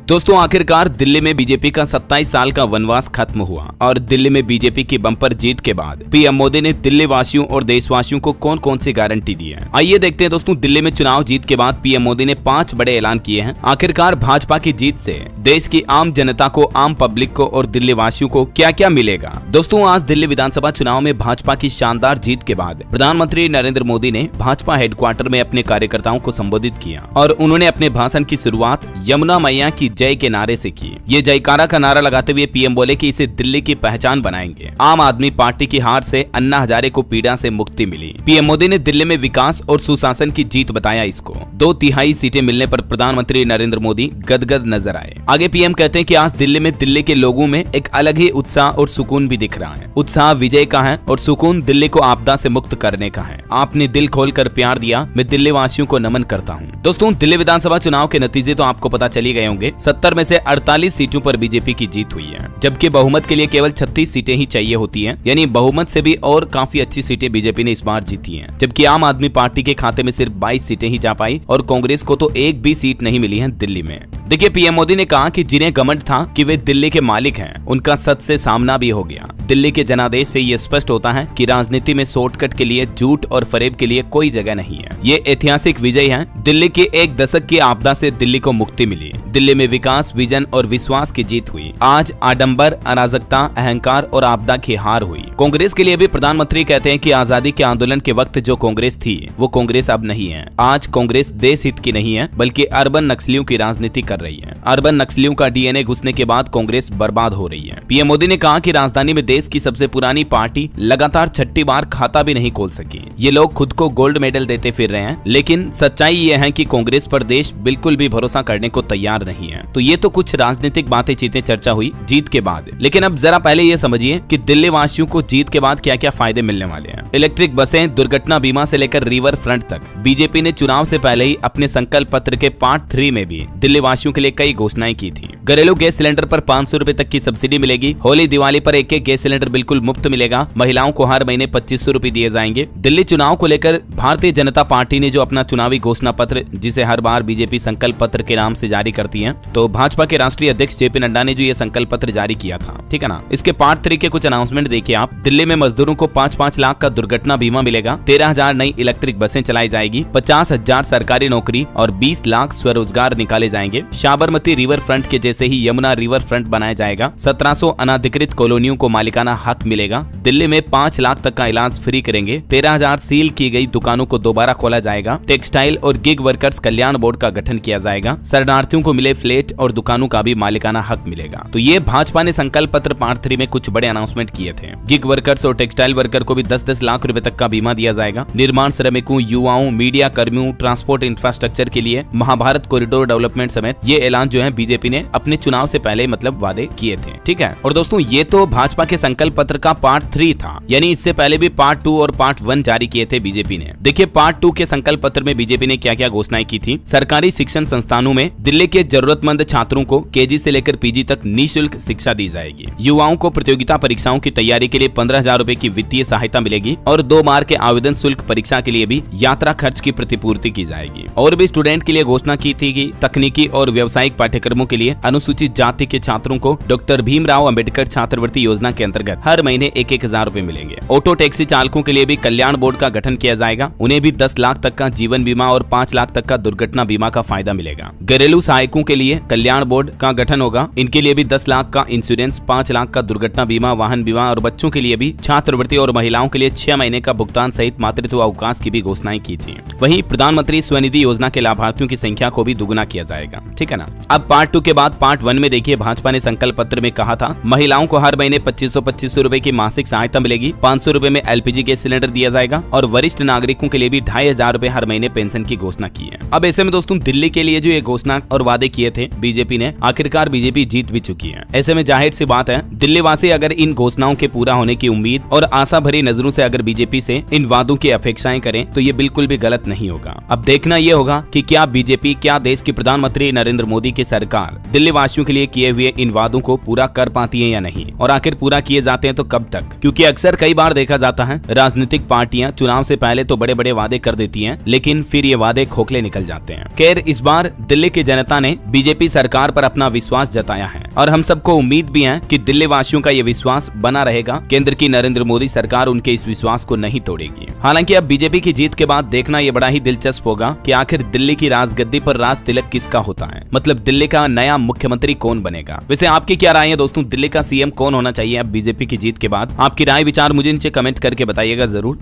दोस्तों आखिरकार दिल्ली में बीजेपी का 27 साल का वनवास खत्म हुआ और दिल्ली में बीजेपी की बम्पर जीत के बाद पीएम मोदी ने दिल्ली वासियों और देशवासियों को कौन कौन सी गारंटी दी है। आइए देखते हैं दोस्तों, दिल्ली में चुनाव जीत के बाद पीएम मोदी ने 5 बड़े ऐलान किए हैं। आखिरकार भाजपा की जीत से देश की आम जनता को, आम पब्लिक को और दिल्ली वासियों को क्या क्या मिलेगा। दोस्तों आज दिल्ली विधानसभा चुनाव में भाजपा की शानदार जीत के बाद प्रधानमंत्री नरेंद्र मोदी ने भाजपा हेडक्वार्टर में अपने कार्यकर्ताओं को संबोधित किया और उन्होंने अपने भाषण की शुरुआत यमुना मैया की जय के नारे से की। ये जयकारा का नारा लगाते हुए पीएम बोले कि इसे दिल्ली की पहचान बनाएंगे। आम आदमी पार्टी की हार से अन्ना हजारे को पीड़ा से मुक्ति मिली। पीएम मोदी ने दिल्ली में विकास और सुशासन की जीत बताया इसको। 2/3 सीटें मिलने पर प्रधानमंत्री नरेंद्र मोदी गदगद नजर आए। आगे पीएम कहते हैं कि आज दिल्ली में दिल्ली के लोगों में एक अलग ही उत्साह और सुकून भी दिख रहा है। उत्साह विजय का है और सुकून दिल्ली को आपदा से मुक्त करने का है। आपने दिल खोलकर प्यार दिया, मैं दिल्ली वासियों को नमन करता हूँ। दोस्तों दिल्ली विधानसभा चुनाव के नतीजे तो आपको पता चली गए होंगे। 70 में से 48 सीटों पर बीजेपी की जीत हुई है, जबकि बहुमत के लिए केवल 36 सीटें ही चाहिए होती हैं। यानी बहुमत से भी और काफी अच्छी सीटें बीजेपी ने इस बार जीती हैं, जबकि आम आदमी पार्टी के खाते में सिर्फ 22 सीटें ही जा पाई और कांग्रेस को तो एक भी सीट नहीं मिली है दिल्ली में। देखिए पीएम मोदी ने कहा कि जिन्हें घमंड था कि वे दिल्ली के मालिक हैं, उनका सच से सामना भी हो गया। दिल्ली के जनादेश से ये स्पष्ट होता है कि राजनीति में शॉर्टकट के लिए, झूठ और फरेब के लिए कोई जगह नहीं है। ये ऐतिहासिक विजय है। दिल्ली के एक दशक की आपदा से दिल्ली को मुक्ति मिली। दिल्ली में विकास, विजन और विश्वास की जीत हुई। आज आडंबर, अराजकता, अहंकार और आपदा की हार हुई। कांग्रेस के लिए भी प्रधानमंत्री कहते हैं कि आजादी के आंदोलन के वक्त जो कांग्रेस थी वो कांग्रेस अब नहीं है। आज कांग्रेस देश हित की नहीं है बल्कि अर्बन नक्सलियों की राजनीति कर रही है। अर्बन नक्सलियों का डीएनए घुसने के बाद कांग्रेस बर्बाद हो रही है। पीएम मोदी ने कहा कि राजधानी में देश की सबसे पुरानी पार्टी लगातार 6ठी बार खाता भी नहीं खोल सकी। ये लोग खुद को गोल्ड मेडल देते फिर रहे हैं, लेकिन सच्चाई ये है कि कांग्रेस पर देश बिल्कुल भी भरोसा करने को तैयार नहीं है। तो ये तो कुछ राजनीतिक बातें चीतें चर्चा हुई जीत के बाद, लेकिन अब जरा पहले ये समझिए कि दिल्ली वासियों को जीत के बाद क्या क्या फायदे मिलने वाले हैं। इलेक्ट्रिक बसें, दुर्घटना बीमा से लेकर रिवर फ्रंट तक। बीजेपी ने चुनाव से पहले ही अपने संकल्प पत्र के पार्ट 3 में भी दिल्ली वासियों के लिए कई घोषणाएं की थी। घरेलू गैस सिलेंडर पर 500 रुपए तक की सब्सिडी मिलेगी। होली दिवाली पर एक गैस सिलेंडर बिल्कुल मुफ्त मिलेगा। महिलाओं को हर महीने 2500 रुपए दिए जाएंगे। दिल्ली चुनाव को लेकर भारतीय जनता पार्टी ने जो अपना चुनावी घोषणा पत्र, जिसे हर बार बीजेपी संकल्प पत्र के नाम से जारी करती है, तो भाजपा के राष्ट्रीय अध्यक्ष जेपी नड्डा ने जो ये संकल्प पत्र जारी किया था, ठीक है ना। इसके पार्ट 3 के कुछ अनाउंसमेंट देखिए आप। दिल्ली में मजदूरों को 5-5 लाख का दुर्घटना बीमा मिलेगा। 13,000 नई इलेक्ट्रिक बसें चलाई जाएगी। 50,000 सरकारी नौकरी और 20 लाख स्वरोजगार निकाले जाएंगे। साबरमती रिवर फ्रंट के जैसे ही यमुना रिवर फ्रंट बनाया जाएगा। 1700 अनाधिकृत कॉलोनियों को मालिकाना हक मिलेगा। दिल्ली में 5 लाख तक का इलाज फ्री करेंगे। 13,000 सील की गई दुकानों को दोबारा खोला जाएगा। टेक्सटाइल और गिग वर्कर्स कल्याण बोर्ड का गठन किया जाएगा। शरणार्थियों को मिले फ्लैट और दुकानों का भी मालिकाना हक मिलेगा। तो ये भाजपा ने संकल्प पत्र पार्ट 3 में कुछ बड़े अनाउंसमेंट किए थे। गिग वर्कर्स और टेक्सटाइल वर्कर को भी 10-10 लाख रुपए तक का बीमा दिया जाएगा। निर्माण श्रमिकों, युवाओं, मीडिया कर्मियों, ट्रांसपोर्ट इंफ्रास्ट्रक्चर के लिए महाभारत कॉरिडोर डेवलपमेंट समेत ये ऐलान जो है बीजेपी ने अपने चुनाव से पहले मतलब वादे किए थे, ठीक है। और दोस्तों ये तो भाजपा के संकल्प पत्र का पार्ट 3 था, यानी इससे पहले भी पार्ट 2 और पार्ट 1 जारी किए थे बीजेपी ने। देखिए पार्ट 2 के संकल्प पत्र में बीजेपी ने क्या क्या घोषणाएं की थी। सरकारी शिक्षण संस्थानों में दिल्ली के जरूरतमंद छात्रों को केजी से लेकर पीजी तक निःशुल्क शिक्षा दी जाएगी। युवाओं को प्रतियोगिता परीक्षाओं की तैयारी के लिए 15,000 रुपए की वित्तीय सहायता मिलेगी और 2 बार के आवेदन शुल्क परीक्षा के लिए भी यात्रा खर्च की प्रतिपूर्ति की जाएगी। और भी स्टूडेंट के लिए घोषणा की थी कि तकनीकी और व्यावसायिक पाठ्यक्रमों के लिए अनुसूचित जाति के छात्रों को डॉक्टर भीमराव अंबेडकर छात्रवृत्ति योजना के अंतर्गत हर महीने 1,000 रुपए मिलेंगे। ऑटो टैक्सी चालकों के लिए भी कल्याण बोर्ड का गठन किया जाएगा। उन्हें भी 10 लाख तक का जीवन बीमा और 5 लाख तक का दुर्घटना बीमा का फायदा मिलेगा। घरेलू सहायकों के लिए कल्याण बोर्ड का गठन होगा। इनके लिए भी 10 लाख का इंश्योरेंस, 5 लाख का दुर्घटना बीमा, वाहन बीमा और बच्चों के लिए भी छात्रवृत्ति और महिलाओं के लिए 6 महीने का भुगतान सहित मातृत्व अवकाश की भी घोषणाएं की थी। वहीं प्रधानमंत्री स्वनिधि योजना के लाभार्थियों की संख्या को भी दुगुना किया जाएगा, ठीक है ना। अब पार्ट 2 के बाद पार्ट 1 में देखिए भाजपा ने संकल्प पत्र में कहा था महिलाओं को हर महीने 2500 रुपए की मासिक सहायता मिलेगी। 500 रुपए में एलपीजी गैस सिलेंडर दिया जाएगा और वरिष्ठ नागरिकों के लिए भी 2,500 रुपए हर महीने पेंशन की घोषणा की है। अब ऐसे में दोस्तों दिल्ली के लिए जो ये घोषणा और वादे किए थे बीजेपी ने, आखिरकार बीजेपी जीत भी चुकी है। ऐसे में जाहिर सी बात है दिल्ली वासी अगर इन घोषणाओं के पूरा होने की उम्मीद और आशा भरी नजरों से अगर बीजेपी से इन वादों की अपेक्षाएं करें तो ये बिल्कुल भी गलत नहीं होगा। अब देखना ये होगा कि क्या बीजेपी, क्या देश के प्रधानमंत्री नरेंद्र नरेंद्र मोदी की सरकार दिल्ली वासियों के लिए किए हुए इन वादों को पूरा कर पाती है या नहीं, और आखिर पूरा किए जाते हैं तो कब तक? क्योंकि अक्सर कई बार देखा जाता है राजनीतिक पार्टियां चुनाव से पहले तो बड़े बड़े वादे कर देती हैं, लेकिन फिर ये वादे खोखले निकल जाते हैं। खैर, इस बार दिल्ली की जनता ने बीजेपी सरकार पर अपना विश्वास जताया है और हम सबको उम्मीद भी है कि दिल्ली वासियों का ये विश्वास बना रहेगा। केंद्र की नरेंद्र मोदी सरकार उनके इस विश्वास को नहीं तोड़ेगी। हालांकि अब बीजेपी की जीत के बाद देखना ये बड़ा ही दिलचस्प होगा कि आखिर दिल्ली की राजगद्दी पर राज तिलक किसका होता है, मतलब दिल्ली का नया मुख्यमंत्री कौन बनेगा। वैसे आपकी क्या राय है दोस्तों, दिल्ली का सीएम कौन होना चाहिए अब बीजेपी की जीत के बाद? आपकी राय विचार मुझे नीचे कमेंट करके बताइएगा जरूर।